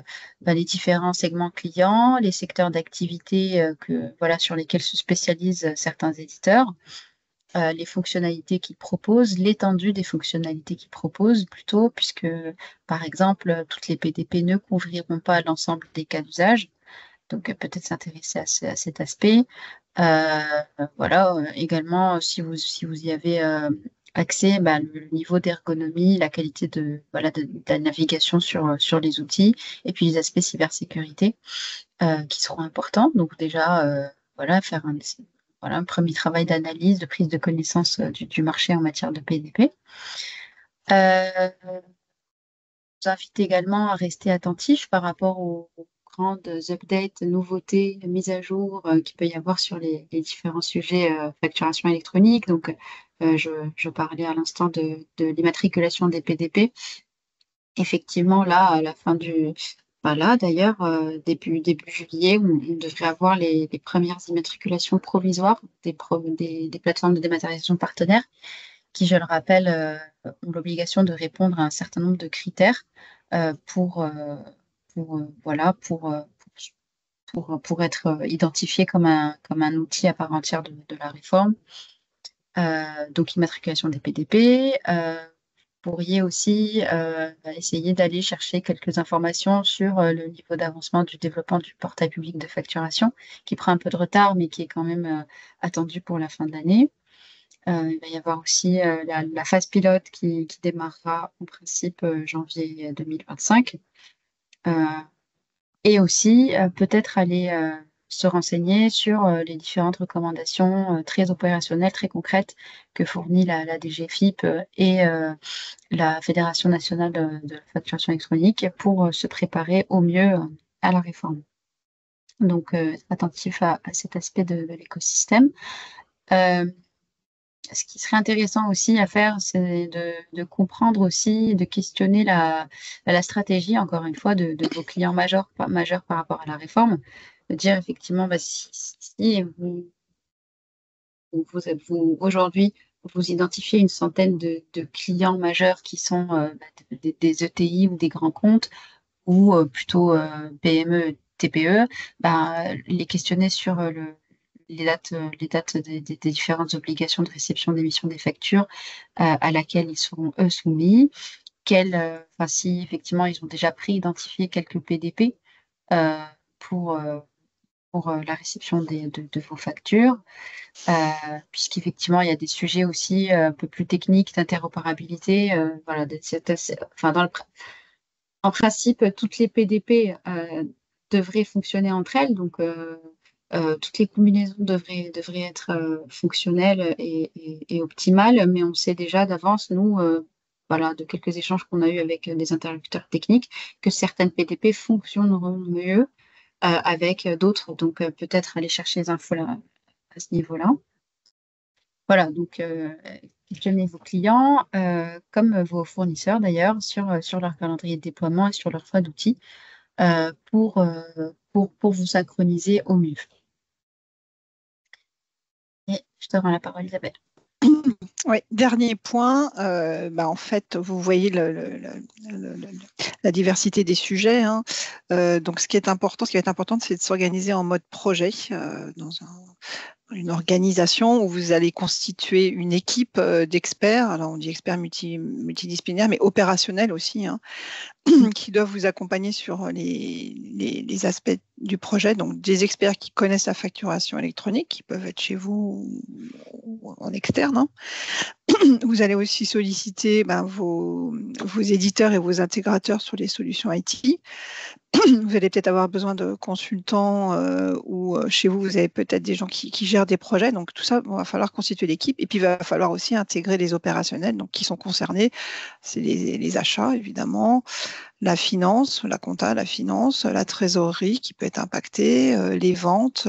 les différents segments clients, les secteurs d'activité sur lesquels se spécialisent certains éditeurs, les fonctionnalités qu'ils proposent, l'étendue des fonctionnalités qu'ils proposent plutôt, puisque par exemple, toutes les PDP ne couvriront pas l'ensemble des cas d'usage. Donc, peut-être s'intéresser à cet aspect. Également, si vous y avez accès, le niveau d'ergonomie, la qualité de la navigation sur les outils, et puis les aspects cybersécurité qui seront importants. Donc, déjà, faire un premier travail d'analyse, de prise de connaissance du marché en matière de PDP. Je vous invite également à rester attentif par rapport aux grandes updates, nouveautés, mises à jour qu'il peut y avoir sur les différents sujets facturation électronique. Donc, je parlais à l'instant de l'immatriculation des PDP. Effectivement, là, à la fin d'ailleurs, début juillet, on devrait avoir les premières immatriculations provisoires des plateformes de dématérialisation partenaires qui, je le rappelle, ont l'obligation de répondre à un certain nombre de critères pour être identifié comme un outil à part entière de la réforme. Donc, immatriculation des PDP. Vous pourriez aussi essayer d'aller chercher quelques informations sur le niveau d'avancement du développement du portail public de facturation, qui prend un peu de retard, mais qui est quand même attendu pour la fin de l'année. Il va y avoir aussi la phase pilote qui démarrera en principe janvier 2025. Et aussi peut-être aller se renseigner sur les différentes recommandations très opérationnelles, très concrètes que fournit la DGFiP et la Fédération nationale de la facturation électronique pour se préparer au mieux à la réforme. Donc, attentif à cet aspect de l'écosystème. Ce qui serait intéressant aussi à faire, c'est de comprendre aussi, de questionner la stratégie, encore une fois, de vos clients majeurs par rapport à la réforme. De dire effectivement, si vous aujourd'hui, vous identifiez une centaine de clients majeurs qui sont des ETI ou des grands comptes, ou plutôt PME, TPE, les questionner sur les dates des différentes obligations de réception d'émission des factures à laquelle ils seront, eux, soumis. Si effectivement, ils ont déjà identifié quelques PDP pour la réception de vos factures, puisqu'effectivement, il y a des sujets aussi un peu plus techniques d'interopérabilité. En principe, toutes les PDP devraient fonctionner entre elles, donc toutes les combinaisons devraient être fonctionnelles et optimales, mais on sait déjà d'avance, nous, de quelques échanges qu'on a eus avec des interlocuteurs techniques, que certaines PDP fonctionneront mieux avec d'autres, donc peut-être aller chercher les infos là, à ce niveau-là. Voilà, donc questionnez vos clients, comme vos fournisseurs d'ailleurs, sur leur calendrier de déploiement et sur leur choix d'outils pour vous synchroniser au mieux. Et je te rends la parole, Isabelle. Oui, dernier point, en fait, vous voyez la diversité des sujets. Hein. Donc, ce qui va être important, c'est de s'organiser en mode projet dans une organisation où vous allez constituer une équipe d'experts. Alors, on dit experts multidisciplinaires, mais opérationnels aussi, hein, qui doivent vous accompagner sur les aspects du projet. Donc, des experts qui connaissent la facturation électronique, qui peuvent être chez vous ou en externe. Hein. Vous allez aussi solliciter vos éditeurs et vos intégrateurs sur les solutions IT. Vous allez peut-être avoir besoin de consultants ou chez vous, vous avez peut-être des gens qui gèrent des projets. Donc, tout ça, il va falloir constituer l'équipe. Et puis, il va falloir aussi intégrer les opérationnels donc, qui sont concernés. C'est les achats, évidemment, la finance, la compta, la finance, la trésorerie qui peut être impactée, les ventes,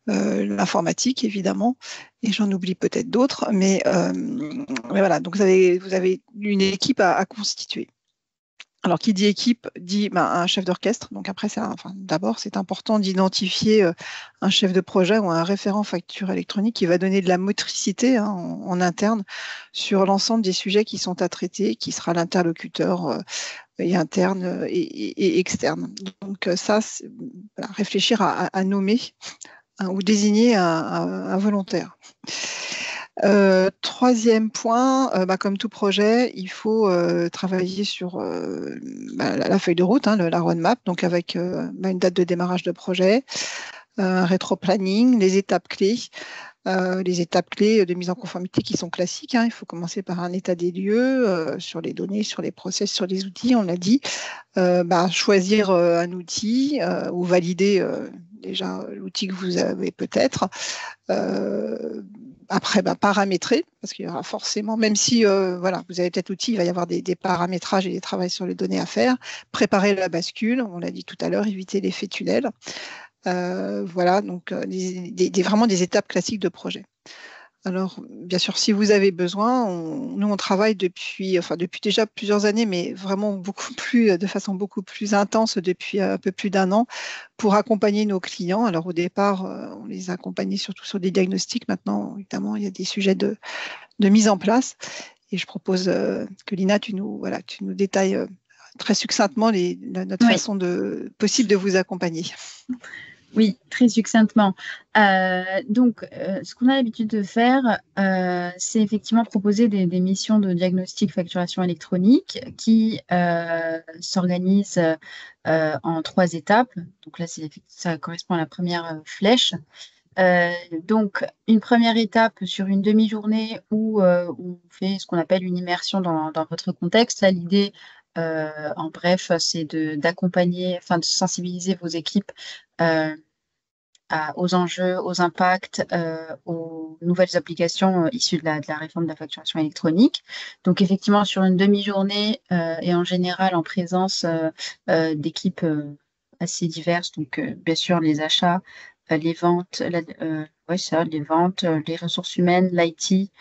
l'informatique, évidemment. Et j'en oublie peut-être d'autres. Mais voilà, donc vous avez une équipe à constituer. Alors, qui dit équipe dit un chef d'orchestre. Donc après, d'abord, c'est important d'identifier un chef de projet ou un référent facture électronique qui va donner de la motricité en interne sur l'ensemble des sujets qui sont à traiter, qui sera l'interlocuteur et interne et externe. Donc ça, réfléchir à nommer ou désigner un volontaire. Troisième point, comme tout projet, il faut travailler sur la feuille de route, la roadmap, donc avec une date de démarrage de projet, un rétro-planning, les étapes clés. Les étapes clés de mise en conformité qui sont classiques. Il faut commencer par un état des lieux sur les données, sur les process, sur les outils, on l'a dit. Choisir un outil ou valider déjà l'outil que vous avez peut-être. Après, paramétrer, parce qu'il y aura forcément, même si vous avez peut-être l'outil, il va y avoir des paramétrages et des travaux sur les données à faire. Préparer la bascule, on l'a dit tout à l'heure, éviter l'effet tunnel. Donc vraiment des étapes classiques de projet. Alors, bien sûr, si vous avez besoin, nous on travaille depuis déjà plusieurs années, mais vraiment de façon beaucoup plus intense depuis un peu plus d'un an pour accompagner nos clients. Alors au départ, on les a accompagnés surtout sur des diagnostics. Maintenant, évidemment, il y a des sujets de mise en place. Et je propose que Lina, tu nous détailles très succinctement notre façon possible de vous accompagner. Oui, très succinctement. Ce qu'on a l'habitude de faire, c'est effectivement proposer des missions de diagnostic facturation électronique qui s'organisent en 3 étapes. Donc là, ça correspond à la première flèche. Donc, une première étape sur une demi-journée où on fait ce qu'on appelle une immersion dans votre contexte. Là, l'idée, en bref, c'est d'accompagner, de sensibiliser vos équipes aux enjeux, aux impacts, aux nouvelles applications issues de la réforme de la facturation électronique. Donc, effectivement, sur une demi-journée et en général en présence d'équipes assez diverses. Donc, bien sûr, les achats, les ventes, les ventes, les ressources humaines, l'IT.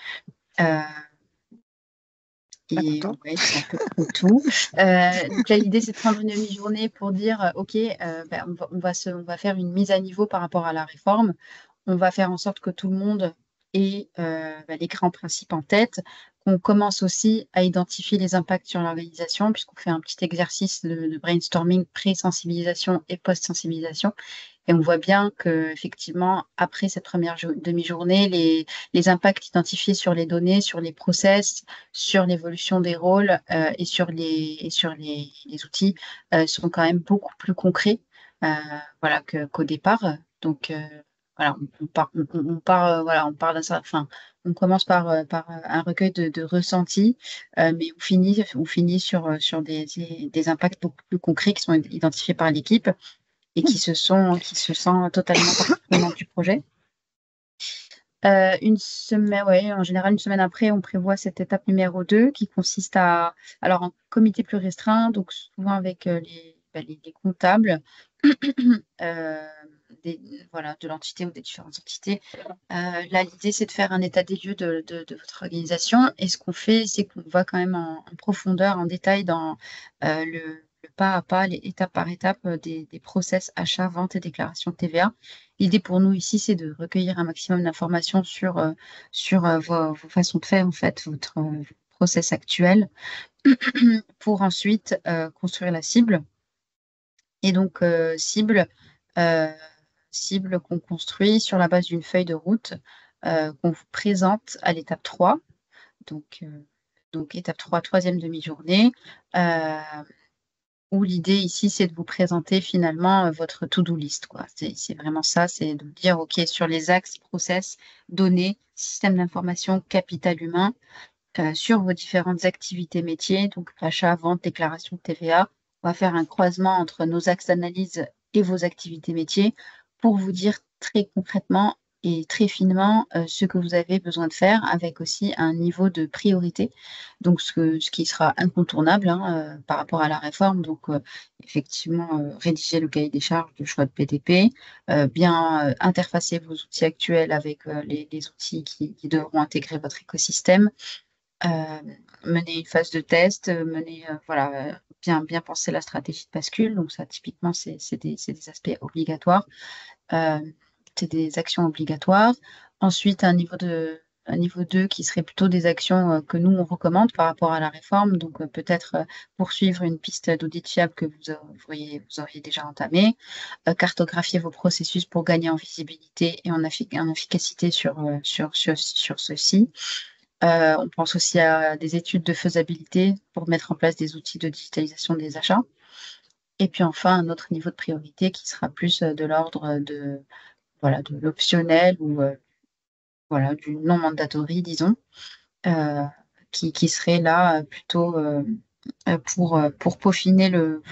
Et c'est un peu tout. Donc là, l'idée, c'est de prendre une demi-journée pour dire, OK, on va faire une mise à niveau par rapport à la réforme. On va faire en sorte que tout le monde ait les grands principes en tête. On commence aussi à identifier les impacts sur l'organisation, puisqu'on fait un petit exercice de brainstorming pré-sensibilisation et post-sensibilisation. Et on voit bien qu'effectivement, après cette première demi-journée, les impacts identifiés sur les données, sur les process, sur l'évolution des rôles et sur les outils sont quand même beaucoup plus concrets qu'au départ. Donc, on commence par un recueil de ressentis, mais on finit sur des impacts beaucoup plus concrets qui sont identifiés par l'équipe et qui se sent totalement partie prenante du projet. En général, une semaine après, on prévoit cette étape numéro 2 qui consiste un comité plus restreint, donc souvent avec les comptables de l'entité ou des différentes entités. Là, l'idée, c'est de faire un état des lieux de votre organisation. Et ce qu'on fait, c'est qu'on va quand même en profondeur, en détail dans le pas à pas, étape par étape des process achat, vente et déclaration de TVA. L'idée pour nous ici, c'est de recueillir un maximum d'informations sur vos façons de faire, en fait, votre process actuel, pour ensuite construire la cible. Et donc, cible qu'on construit sur la base d'une feuille de route qu'on vous présente à l'étape 3. Donc étape 3, troisième demi-journée, où l'idée ici, c'est de vous présenter finalement votre to-do list, quoi. C'est vraiment ça, c'est de dire, OK, sur les axes, process, données, système d'information, capital humain, sur vos différentes activités métiers, donc achat, vente, déclaration de TVA. On va faire un croisement entre nos axes d'analyse et vos activités métiers pour vous dire très concrètement et très finement ce que vous avez besoin de faire, avec aussi un niveau de priorité, donc ce qui sera incontournable par rapport à la réforme. Donc effectivement, rédiger le cahier des charges de choix de PTP, bien interfacer vos outils actuels avec les outils qui devront intégrer votre écosystème, mener une phase de test, bien penser la stratégie de bascule. Donc ça, typiquement, c'est des aspects obligatoires. C'est des actions obligatoires. Ensuite, un niveau 2 qui serait plutôt des actions que nous, on recommande par rapport à la réforme. Donc, peut-être poursuivre une piste d'audit fiable que vous auriez déjà entamée, cartographier vos processus pour gagner en visibilité et en efficacité sur ceux-ci. On pense aussi à des études de faisabilité pour mettre en place des outils de digitalisation des achats. Et puis enfin, un autre niveau de priorité qui sera plus de l'ordre de l'optionnel ou du non mandatory, disons, qui serait là plutôt pour peaufiner le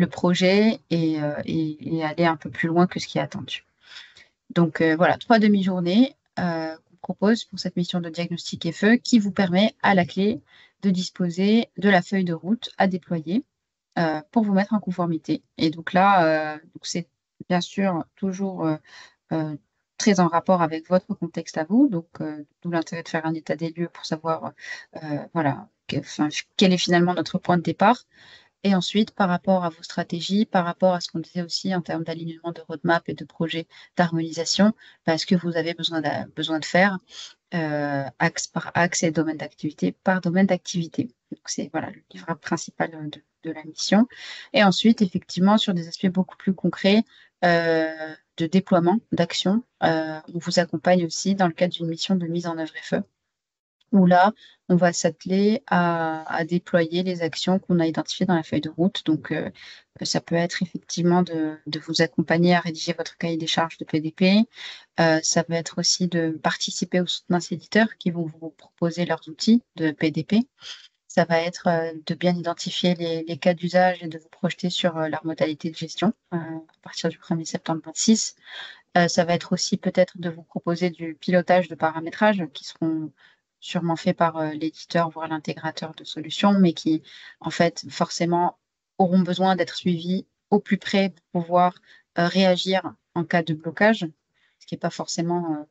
projet et aller un peu plus loin que ce qui est attendu. Donc voilà, 3 demi-journées qu'on propose pour cette mission de diagnostic FE qui vous permet à la clé de disposer de la feuille de route à déployer pour vous mettre en conformité. Et donc là, c'est bien sûr toujours très en rapport avec votre contexte à vous, donc d'où l'intérêt de faire un état des lieux pour savoir quel est finalement notre point de départ. Et ensuite, par rapport à vos stratégies, par rapport à ce qu'on disait aussi en termes d'alignement de roadmap et de projet d'harmonisation, ce que vous avez besoin de faire axe par axe et domaine d'activité par domaine d'activité. Donc, c'est le livrable principal de la mission. Et ensuite, effectivement, sur des aspects beaucoup plus concrets de déploiement, d'action, on vous accompagne aussi dans le cadre d'une mission de mise en œuvre FE, où là, on va s'atteler à déployer les actions qu'on a identifiées dans la feuille de route. Donc, ça peut être effectivement de vous accompagner à rédiger votre cahier des charges de PDP. Ça peut être aussi de participer aux soutenances éditeurs qui vont vous proposer leurs outils de PDP. Ça va être de bien identifier les cas d'usage et de vous projeter sur leur modalité de gestion à partir du 1er septembre 2026. Ça va être aussi peut-être de vous proposer du pilotage de paramétrage qui seront sûrement faits par l'éditeur, voire l'intégrateur de solutions, mais qui, en fait, forcément, auront besoin d'être suivis au plus près pour pouvoir réagir en cas de blocage, ce qui n'est pas forcément...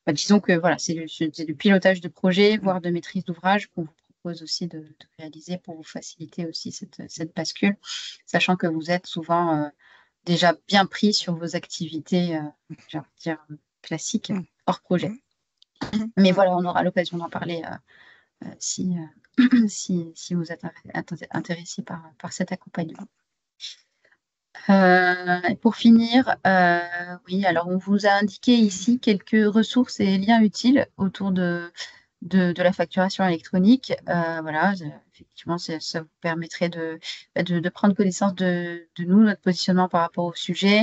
disons que c'est du pilotage de projet, voire de maîtrise d'ouvrage qu'on vous propose aussi de réaliser pour vous faciliter aussi cette bascule, sachant que vous êtes souvent déjà bien pris sur vos activités, j'ai envie de dire, classiques, hors projet. Mais voilà, on aura l'occasion d'en parler si vous êtes intéressé par cet accompagnement. Pour finir, oui, alors on vous a indiqué ici quelques ressources et liens utiles autour de la facturation électronique. Effectivement, ça vous permettrait de prendre connaissance de nous, notre positionnement par rapport au sujet,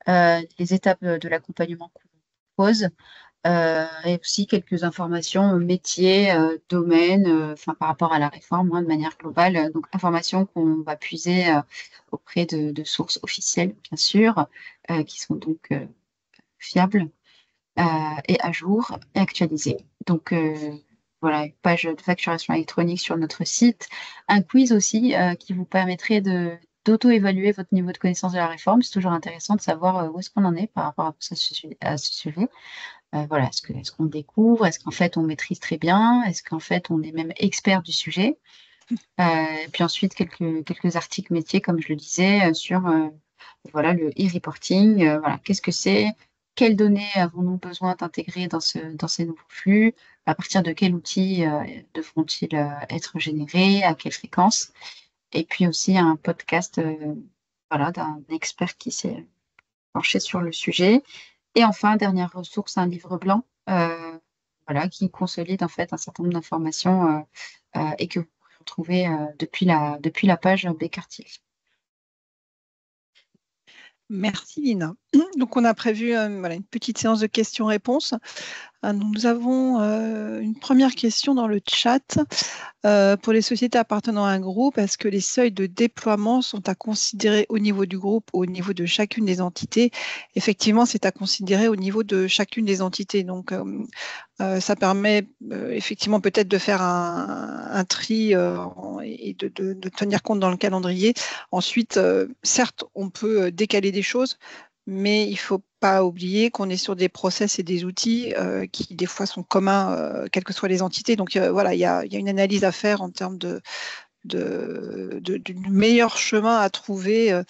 les étapes de l'accompagnement qu'on propose. Et aussi quelques informations métiers, domaines, par rapport à la réforme, de manière globale. Donc, informations qu'on va puiser auprès de sources officielles, bien sûr, qui sont donc fiables et à jour et actualisées. Donc, une page de facturation électronique sur notre site. Un quiz aussi qui vous permettrait d'auto-évaluer votre niveau de connaissance de la réforme. C'est toujours intéressant de savoir où est-ce qu'on en est par rapport à ce sujet. Est-ce qu'on découvre? Est-ce qu'en fait, on maîtrise très bien? Est-ce qu'en fait, on est même expert du sujet? Et puis ensuite, quelques articles métiers, comme je le disais, sur le e-reporting. Qu'est-ce que c'est? Quelles données avons-nous besoin d'intégrer dans ces nouveaux flux? À partir de quels outils devront-ils être générés? À quelle fréquence? Et puis aussi un podcast d'un expert qui s'est penché sur le sujet. Et enfin, dernière ressource, un livre blanc qui consolide en fait un certain nombre d'informations et que vous pourrez retrouver depuis la page Becker-Tilly. Merci Lina. Donc on a prévu une petite séance de questions-réponses. Nous avons une première question dans le chat. Pour les sociétés appartenant à un groupe, est-ce que les seuils de déploiement sont à considérer au niveau du groupe, au niveau de chacune des entités? Effectivement, c'est à considérer au niveau de chacune des entités. Donc, ça permet effectivement peut-être de faire un tri et de tenir compte dans le calendrier. Ensuite, certes, on peut décaler des choses, mais il ne faut pas oublier qu'on est sur des process et des outils qui, des fois, sont communs, quelles que soient les entités. Donc, il y a une analyse à faire en termes du meilleur chemin à trouver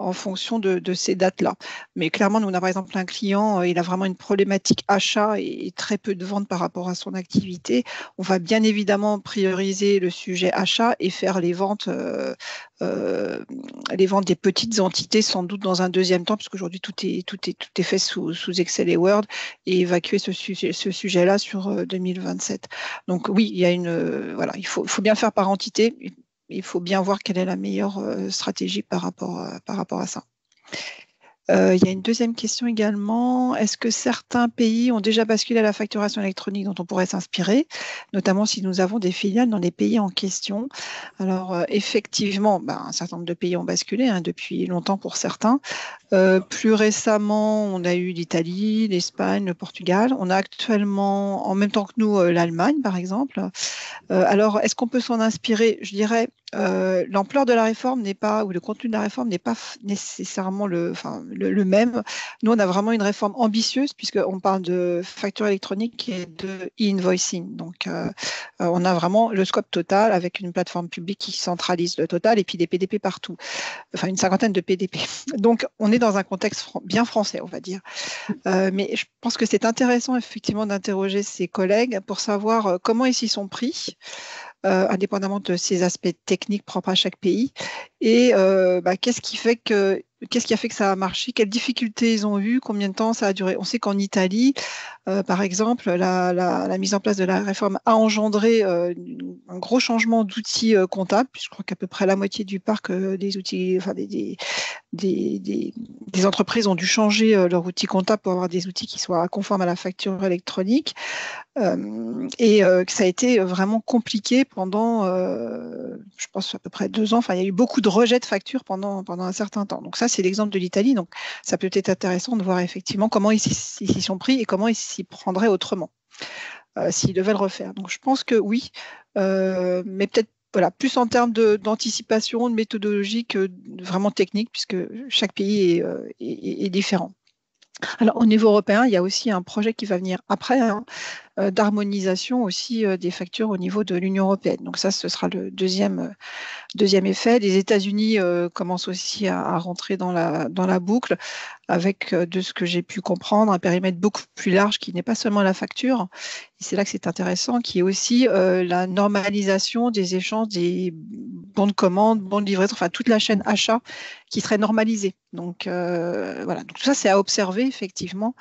en fonction de ces dates-là. Mais clairement, nous, on a par exemple un client, il a vraiment une problématique achat et très peu de ventes par rapport à son activité. On va bien évidemment prioriser le sujet achat et faire les ventes des petites entités sans doute dans un deuxième temps, parce qu'aujourd'hui tout est fait sous Excel et Word, et évacuer ce sujet-là sur 2027. Donc oui, il y a il faut bien faire par entité. Il faut bien voir quelle est la meilleure stratégie par rapport à ça. Il y a une deuxième question également. Est-ce que certains pays ont déjà basculé à la facturation électronique dont on pourrait s'inspirer, notamment si nous avons des filiales dans les pays en question? Alors, effectivement, un certain nombre de pays ont basculé depuis longtemps pour certains. Plus récemment, on a eu l'Italie, l'Espagne, le Portugal. On a actuellement, en même temps que nous, l'Allemagne, par exemple. Alors, est-ce qu'on peut s'en inspirer? Je dirais, l'ampleur de la réforme n'est pas, ou le contenu de la réforme n'est pas nécessairement le même. Nous, on a vraiment une réforme ambitieuse puisqu'on parle de facture électronique et de e-invoicing. Donc, on a vraiment le scope total avec une plateforme publique qui centralise le total et puis des PDP partout. Enfin, une cinquantaine de PDP. Donc, on est dans un contexte bien français, on va dire. Mais je pense que c'est intéressant, effectivement, d'interroger ses collègues pour savoir comment ils s'y sont pris, indépendamment de ces aspects techniques propres à chaque pays. Et qu'est-ce qui a fait que ça a marché? Quelles difficultés ils ont eues? Combien de temps ça a duré? On sait qu'en Italie, par exemple, la mise en place de la réforme a engendré un gros changement d'outils comptables. Je crois qu'à peu près la moitié du parc des outils, enfin des entreprises ont dû changer leur outil comptable pour avoir des outils qui soient conformes à la facture électronique. Que ça a été vraiment compliqué pendant, je pense, à peu près 2 ans. Enfin, il y a eu beaucoup de rejets de factures pendant un certain temps. Donc ça, c'est l'exemple de l'Italie. Donc ça peut être intéressant de voir effectivement comment ils s'y sont pris et comment ils s'y prendraient autrement s'ils devaient le refaire. Donc je pense que oui, mais peut-être plus en termes d'anticipation, de méthodologie que vraiment technique, puisque chaque pays est différent. Alors, au niveau européen, il y a aussi un projet qui va venir après, d'harmonisation aussi des factures au niveau de l'Union européenne. Donc ça, ce sera le deuxième effet. Les États-Unis commencent aussi à rentrer dans la boucle avec, de ce que j'ai pu comprendre, un périmètre beaucoup plus large qui n'est pas seulement la facture. Et c'est là que c'est intéressant, qui est aussi la normalisation des échanges des bons de commande, bons de livraison, enfin toute la chaîne achat qui serait normalisée. Donc voilà, donc tout ça c'est à observer effectivement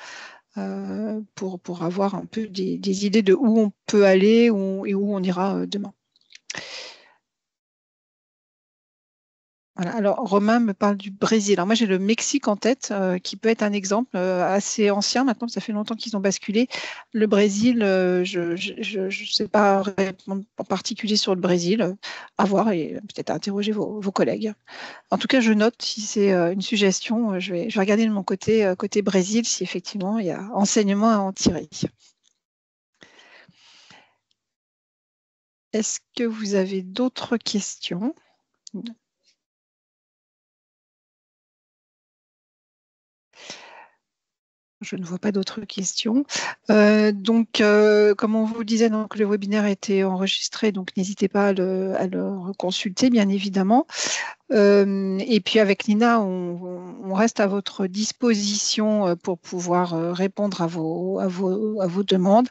pour avoir un peu des idées de où on peut aller et où on ira demain. Voilà. Alors, Romain me parle du Brésil. Alors, moi, j'ai le Mexique en tête, qui peut être un exemple assez ancien. Maintenant, ça fait longtemps qu'ils ont basculé. Le Brésil, je ne sais pas répondre en particulier sur le Brésil. À voir et peut-être à interroger vos collègues. En tout cas, je note si c'est une suggestion. Je vais regarder de mon côté Brésil si effectivement il y a enseignement à en tirer. Est-ce que vous avez d'autres questions? Je ne vois pas d'autres questions. Donc, comme on vous le disait, donc, le webinaire a été enregistré, donc n'hésitez pas à le consulter, bien évidemment. Et puis avec Nina, on reste à votre disposition pour pouvoir répondre à vos demandes.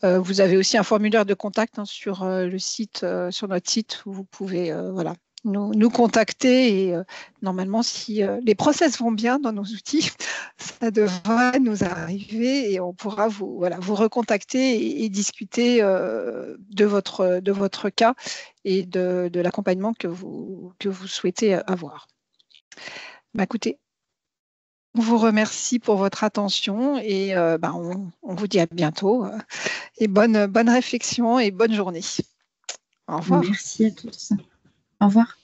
Vous avez aussi un formulaire de contact sur le site, sur notre site, où vous pouvez voilà, nous contacter et normalement, si les process vont bien dans nos outils, ça devrait nous arriver et on pourra vous recontacter et discuter de votre cas et de l'accompagnement que vous souhaitez avoir. Écoutez, on vous remercie pour votre attention et on vous dit à bientôt et bonne réflexion et bonne journée. Au revoir. Merci à tous. Au revoir.